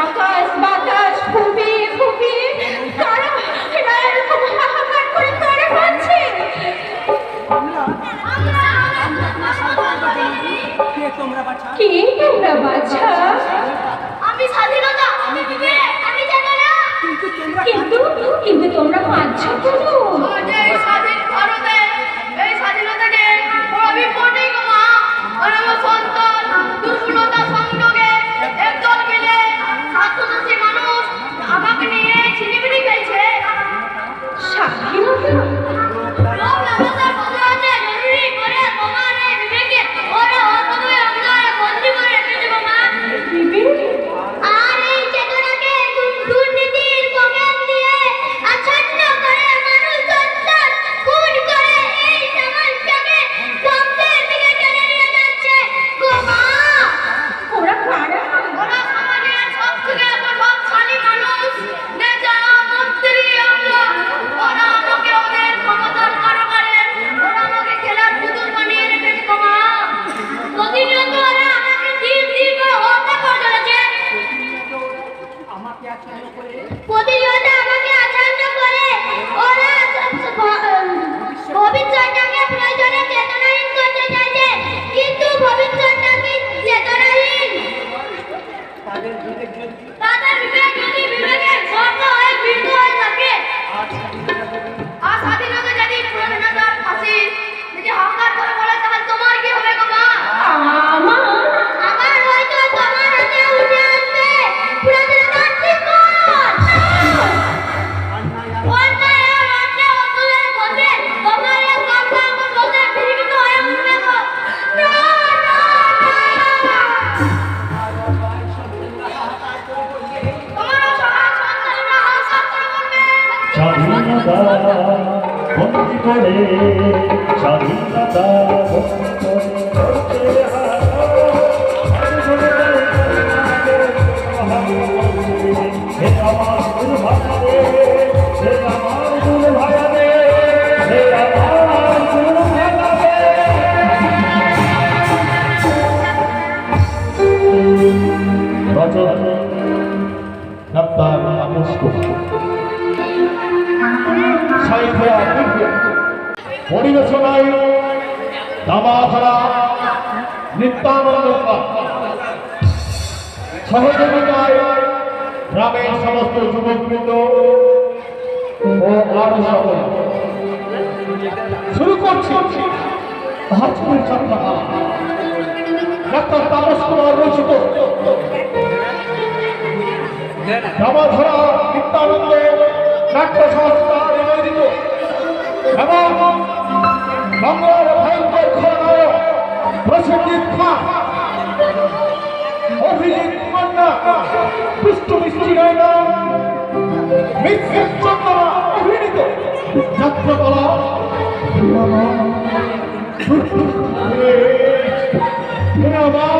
আকাশ বাতাস ফুপিয়ে ফুপিয়ে তারা এরকম হাহাকার করে তারা পাচ্ছে। কে তোমরা বাছা? আমি স্বাধীনতা, আমি বিবেক, আমি চেতনা। কিন্তু তোমরা পাচ্ছ কেন? এই স্বাধীন ভারতে এই স্বাধীনতাকে আমি পড়ি গো মা। আর আমার সন্তান দুর্বলতা সংযোগে একদল মিলে ৭৮০ মানুষ আমাকে নিয়ে ছিনিমিনি খেলছে। স্বাধীনতা প্রতিনিয়ত আমাকে আচ্ছন্ন করে ওরা ভবিষ্যৎটাকে প্রয়োজনে চেতনাহীন করতে চাইছে, কিন্তু ভবিষ্যৎটা কি চেতনাহীন? তাদের বিবেক যদি বিবেকের স্বর্ণ হয়ে বৃদ্ধ হয়ে থাকে, আর স্বাধীনতা যদি স্বাধীনতার ফাঁসি যদি হাহাকার করে বলে, তাহলে তোমার কি হবে গো মা? আমার হয়তো তোমার হাতে উঠে আসবে প্রজাতন্ত্রের শিকড়। অন্যায় আর অন্যায় অতুলের পথে তোমার এই গঙ্গা আমার পথে বিলীন হয়ে উঠবে গো। না, না, না। তোমার সহায় সন্তানরা হাহাকার করে বলবে, স্বাধীনতা বন্দী করে, স্বাধীনতা বন্দী করে আমার গুরু ভাষা রে, হে আমার গুরু ভাষা রে, হে আমার গুরু ভাষা রে। রচনা ডাক্তার তাপস গুপ্ত, পরিবেশনায় দামাধারা নিত্যানন্দ, সহযোগিতায় গ্রামের সমস্ত যুবকবৃন্দ ও আরো সকল। শুরু করছি আজকের যাত্রা। ডাক্তার তাপস কুমার রচিত দামাধারা নিত্যানন্দ নাট্য সংস্থা নিবেদিত এবং বাংলার ভয়ঙ্কর খলনায়ক প্রসেনজিৎ খান, অভিজিৎ মান্না, পুষ্ট মিষ্টি রায়না, মিশ্রিত চন্দনা অভিনীত যাত্রাপালা আমার